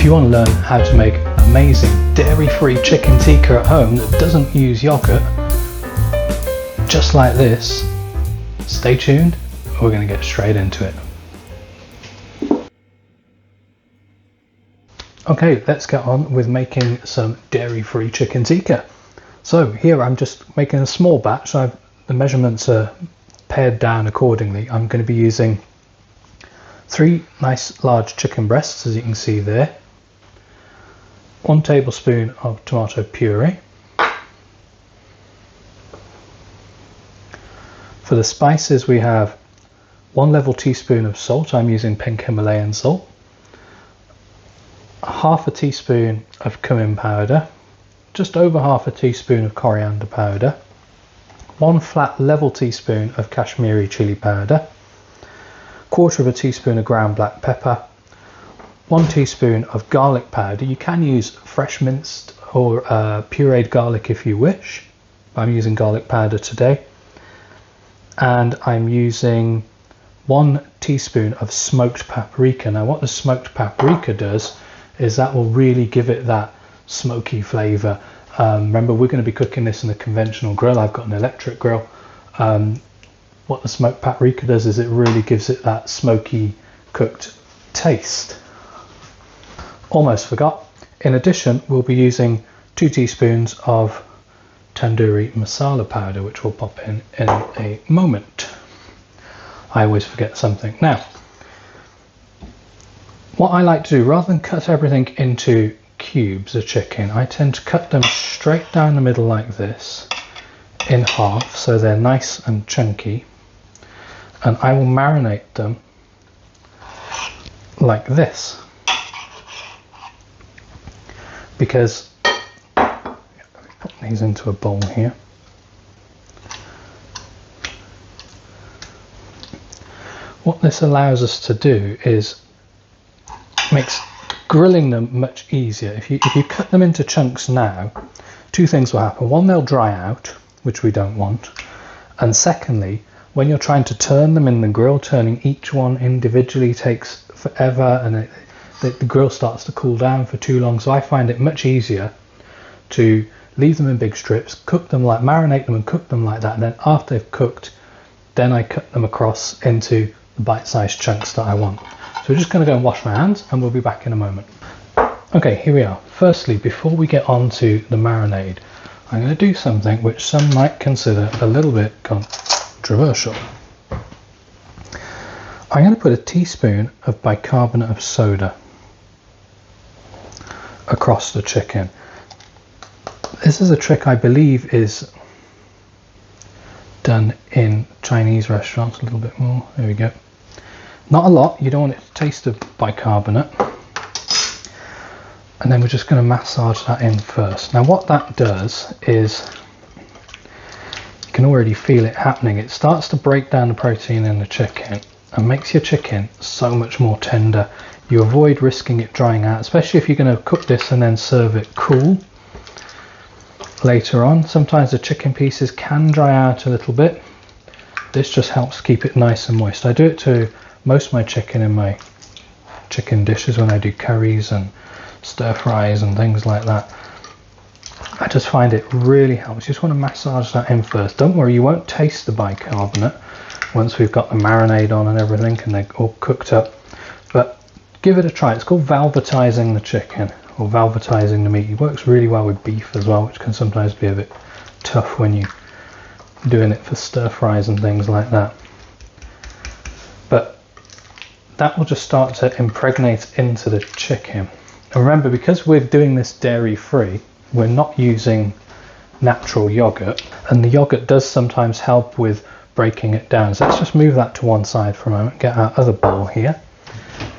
you want to learn how to make amazing dairy-free chicken tikka at home that doesn't use yogurt, just like this, stay tuned, we're going to get straight into it. Okay, let's get on with making some dairy-free chicken tikka. So here I'm just making a small batch, so the measurements are pared down accordingly. I'm going to be using 3 nice large chicken breasts, as you can see there, 1 tablespoon of tomato puree. For the spices we have 1 level teaspoon of salt. I'm using pink Himalayan salt, half a teaspoon of cumin powder, just over half a teaspoon of coriander powder, 1 flat level teaspoon of Kashmiri chilli powder, 1/4 teaspoon of ground black pepper, 1 teaspoon of garlic powder. You can use fresh minced or pureed garlic if you wish. I'm using garlic powder today. And I'm using 1 teaspoon of smoked paprika. Now what the smoked paprika does is that will really give it that smoky flavour. Remember, we're going to be cooking this in a conventional grill. I've got an electric grill. What the smoked paprika does is it really gives it that smoky cooked taste. Almost forgot. In addition, we'll be using 2 teaspoons of tandoori masala powder, which we'll pop in a moment. I always forget something. Now, what I like to do, rather than cut everything into cubes of chicken, I tend to cut them straight down the middle like this, in half, so they're nice and chunky, and I will marinate them like this, because let me put these into a bowl here. What this allows us to do is makes grilling them much easier. If you cut them into chunks now, 2 things will happen. One, they'll dry out, which we don't want, and secondly, when you're trying to turn them in the grill, turning each one individually takes forever, and the grill starts to cool down for too long. So I find it much easier to leave them in big strips, cook them, like marinate them and cook them like that, and then after they've cooked, then I cut them across into the bite-sized chunks that I want. So we're just going to go and wash my hands, and we'll be back in a moment. Okay, here we are. Firstly, before we get on to the marinade, I'm going to do something which some might consider a little bit controversial. I'm going to put a teaspoon of bicarbonate of soda across the chicken. This is a trick I believe is done in Chinese restaurants a little bit more. There we go. Not a lot, you don't want it to taste of bicarbonate. And then we're just going to massage that in first. Now what that does is, you can already feel it happening. It starts to break down the protein in the chicken and makes your chicken so much more tender. You avoid risking it drying out, especially if you're going to cook this and then serve it cool later on. Sometimes the chicken pieces can dry out a little bit. This just helps keep it nice and moist. I do it to most of my chicken in my chicken dishes when I do curries and stir fries and things like that. I just find it really helps. You just want to massage that in first. Don't worry, you won't taste the bicarbonate once we've got the marinade on and everything and they're all cooked up. But give it a try. It's called velvetizing the chicken or velvetizing the meat. It works really well with beef as well, which can sometimes be a bit tough when you're doing it for stir fries and things like that. But that will just start to impregnate into the chicken. And remember, because we're doing this dairy free, we're not using natural yogurt, and the yogurt does sometimes help with breaking it down. So let's just move that to one side for a moment, get our other bowl here,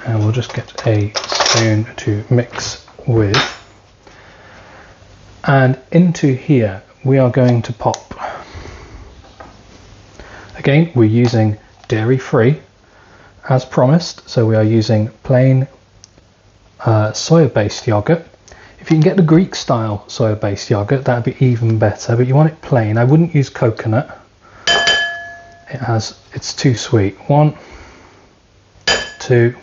and we'll just get a spoon to mix with. And into here we are going to pop, again we're using dairy free as promised, so we are using plain soya based yogurt. If you can get the Greek style soya based yogurt, that'd be even better, but you want it plain. I wouldn't use coconut, it's too sweet. 1, 2,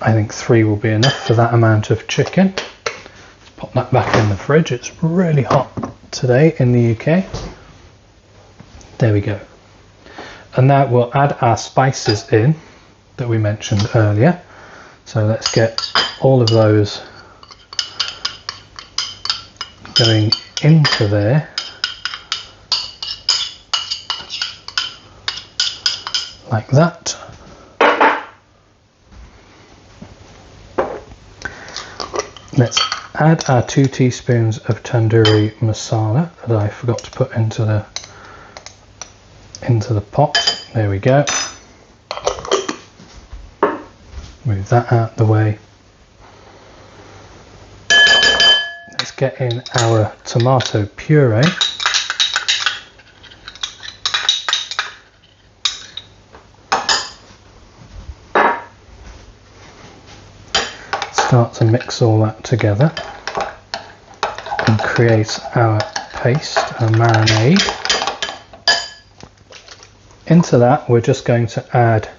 I think 3 will be enough for that amount of chicken. Let's pop that back in the fridge. It's really hot today in the UK. There we go. And now we'll add our spices in that we mentioned earlier. So let's get all of those going into there. Like that. Let's add our 2 teaspoons of tandoori masala that I forgot to put into the pot. There we go. Move that out the way. Let's get in our tomato puree. Start to mix all that together and create our paste, our marinade. Into that we're just going to add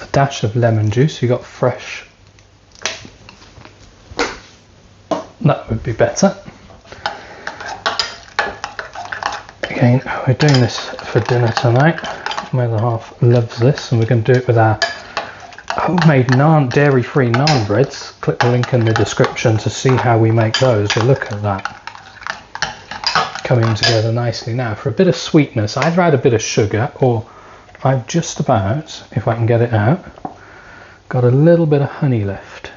a dash of lemon juice. You got fresh, that would be better. Again, we're doing this for dinner tonight. My other half loves this, and we're going to do it with our homemade naan, dairy-free naan breads. Click the link in the description to see how we make those. But look at that, coming together nicely. Now for a bit of sweetness, I'd add a bit of sugar, or I've just about, if I can get it out, got a little bit of honey left.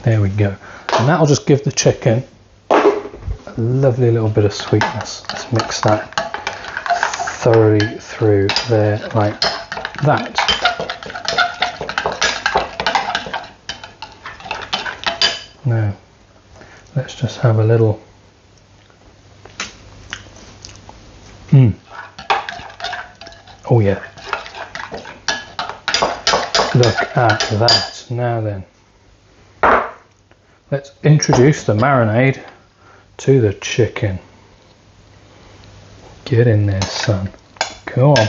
There we go. And that'll just give the chicken a lovely little bit of sweetness. Let's mix that thoroughly through there like that. Now, let's just have a little. Oh yeah. Look at that. Now then, let's introduce the marinade to the chicken. Get in there, son. Come on.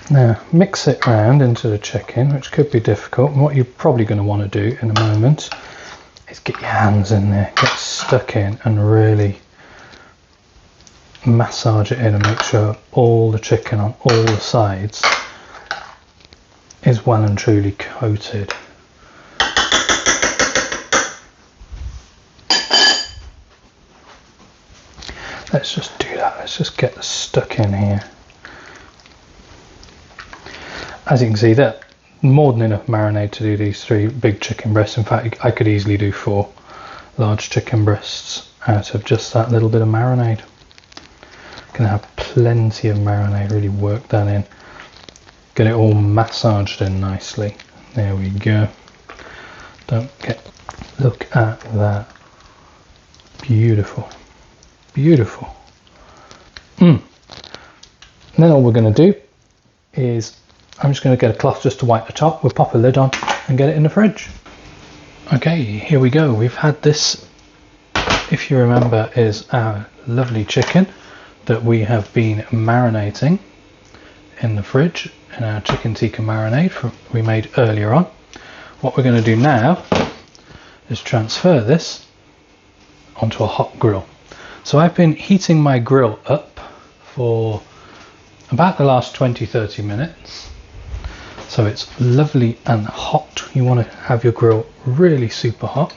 Now mix it round into the chicken, which could be difficult. And what you're probably going to want to do in a moment is get your hands in there, get stuck in and really massage it in and make sure all the chicken on all the sides is well and truly coated. Let's just do that. Let's just get stuck in here. As you can see, that more than enough marinade to do these 3 big chicken breasts. In fact, I could easily do 4 large chicken breasts out of just that little bit of marinade. Gonna have plenty of marinade, really work that in. Get it all massaged in nicely. There we go. Look at that. Beautiful. Beautiful. And then all we're gonna do is, I'm just going to get a cloth just to wipe the top. We'll pop a lid on and get it in the fridge. Okay, here we go. We've had this, if you remember, is our lovely chicken that we have been marinating in the fridge in our chicken tikka marinade we made earlier on. What we're going to do now is transfer this onto a hot grill. So I've been heating my grill up for about the last 20-30 minutes. So it's lovely and hot. You want to have your grill really super hot.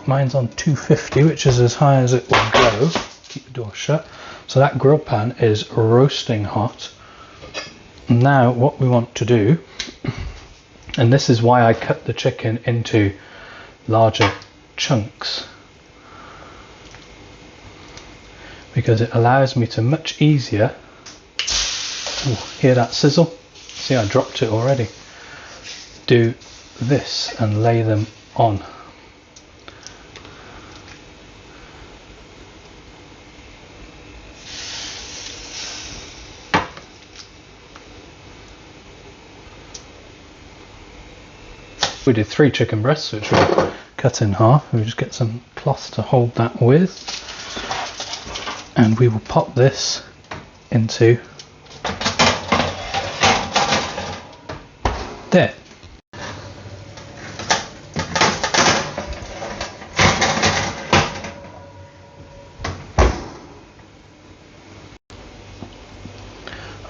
Mine's on 250, which is as high as it will go. Keep the door shut. So that grill pan is roasting hot. Now what we want to do, and this is why I cut the chicken into larger chunks, because it allows me to much easier. Ooh, hear that sizzle? See, I dropped it already. Do this and lay them on. We did 3 chicken breasts, which we cut in half. We just get some cloth to hold that with, and we will pop this into there.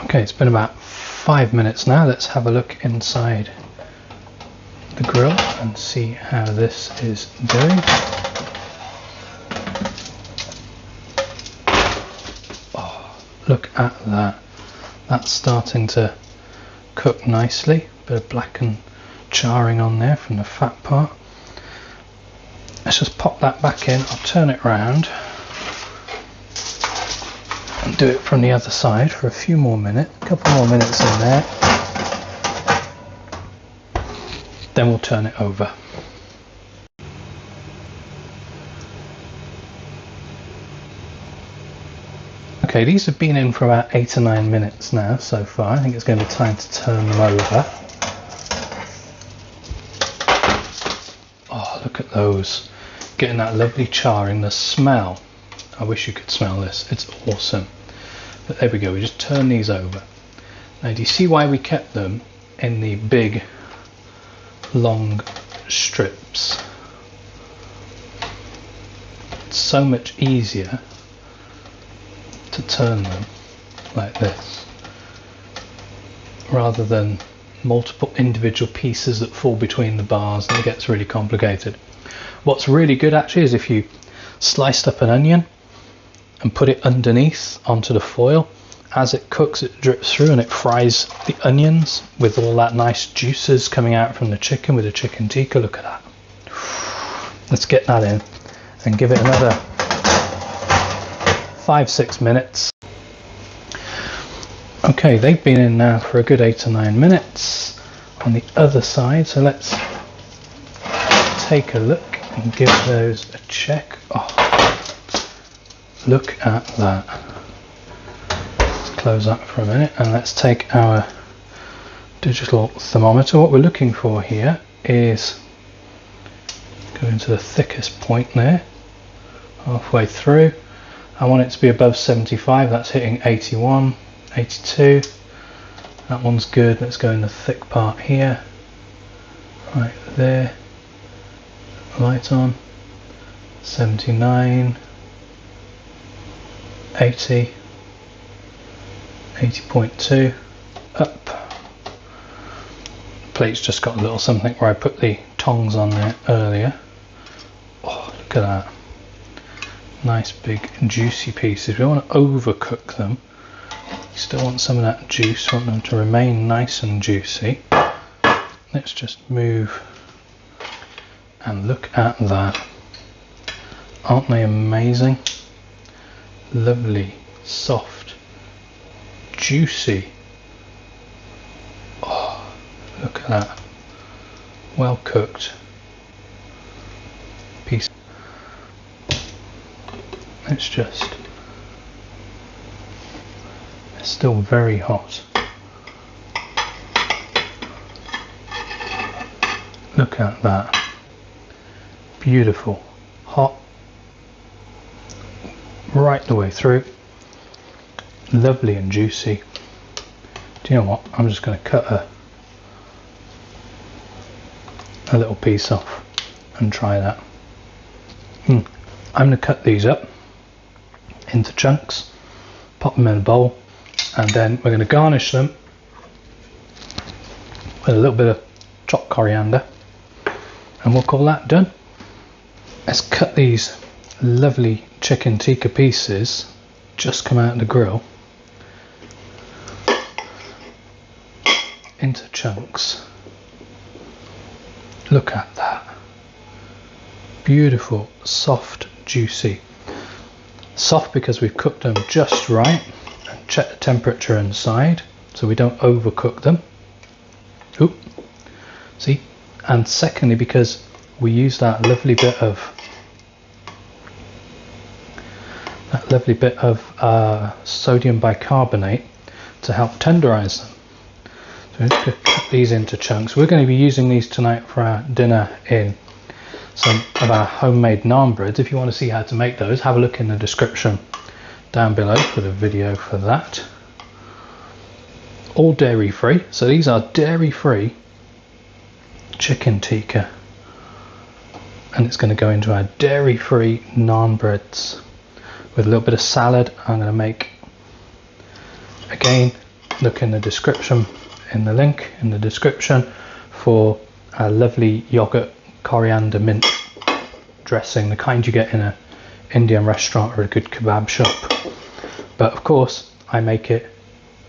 Okay, it's been about 5 minutes now. Let's have a look inside the grill and see how this is doing. Oh, look at that. That's starting to cook nicely. Bit of blackened charring on there from the fat part. Let's just pop that back in. I'll turn it round and do it from the other side for a few more minutes, a couple more minutes in there, then we'll turn it over. Okay, these have been in for about 8 or 9 minutes now so far. I think it's going to be time to turn them over. Oh, look at those, getting that lovely charring. The smell, I wish you could smell this, it's awesome. But there we go, we just turn these over. Now do you see why we kept them in the big long strips? It's so much easier to turn them like this rather than multiple individual pieces that fall between the bars, and it gets really complicated. What's really good actually is if you sliced up an onion and put it underneath onto the foil. As it cooks, it drips through and it fries the onions with all that nice juices coming out from the chicken with the chicken tikka. Look at that. Let's get that in and give it another 5-6 minutes. Okay, they've been in now for a good 8 or 9 minutes on the other side, so let's take a look and give those a check. Oh, look at that. Let's close that for a minute and let's take our digital thermometer. What we're looking for here is going to the thickest point there, halfway through. I want it to be above 75, that's hitting 81, 82. That one's good. Let's go in the thick part here, right there, light on, 79, 80, 80.2, up. The plate's just got a little something where I put the tongs on there earlier. Oh, look at that. Nice big juicy pieces. We don't want to overcook them. We still want some of that juice. We want them to remain nice and juicy. Let's just move and look at that. Aren't they amazing? Lovely, soft, juicy. Oh, look at that. Well cooked piece. It's just, it's still very hot. Look at that. Beautiful, hot, right the way through. Lovely and juicy. Do you know what? I'm just going to cut a little piece off and try that. I'm going to cut these up into chunks, pop them in a bowl, and then we're going to garnish them with a little bit of chopped coriander, and we'll call that done. Let's cut these lovely chicken tikka pieces, just come out of the grill, into chunks. Look at that. Beautiful, soft, juicy. Soft because we've cooked them just right and checked the temperature inside so we don't overcook them. Oop. See? And secondly, because we use that lovely bit of sodium bicarbonate to help tenderize them. So I'm just going to cut these into chunks. We're going to be using these tonight for our dinner in some of our homemade naan breads. If you want to see how to make those, have a look in the description down below for the video for that. All dairy free, so these are dairy free chicken tikka, and it's going to go into our dairy free naan breads with a little bit of salad. I'm going to make, again, look in the description, in the link in the description for a lovely yogurt coriander mint dressing, the kind you get in an Indian restaurant or a good kebab shop, but of course I make it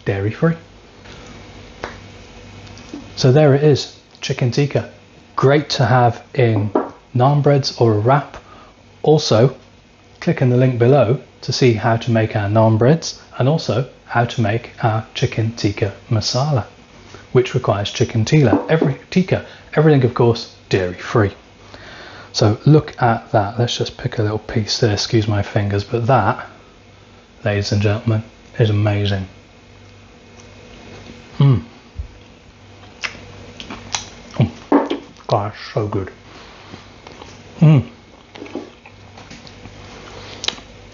dairy free. So there it is, chicken tikka. Great to have in naan breads or a wrap. Also, click in the link below to see how to make our naan breads and also how to make our chicken tikka masala, which requires chicken tikka, everything of course dairy free. So look at that. Let's just pick a little piece there, excuse my fingers, but that, ladies and gentlemen, is amazing. Gosh, so good. And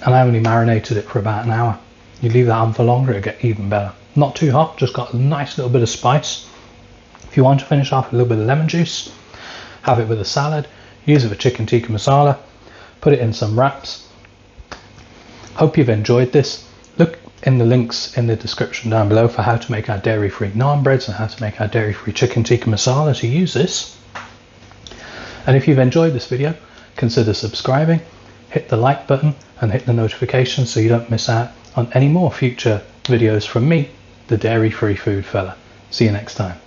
I only marinated it for about an hour. You leave that on for longer, it'll get even better. Not too hot, just got a nice little bit of spice. If you want to finish off with a little bit of lemon juice, have it with a salad, use it for chicken tikka masala, put it in some wraps. Hope you've enjoyed this. Look in the links in the description down below for how to make our dairy-free naan breads and how to make our dairy-free chicken tikka masala to use this. And if you've enjoyed this video, consider subscribing, hit the like button and hit the notification so you don't miss out on any more future videos from me, the dairy-free food fella. See you next time.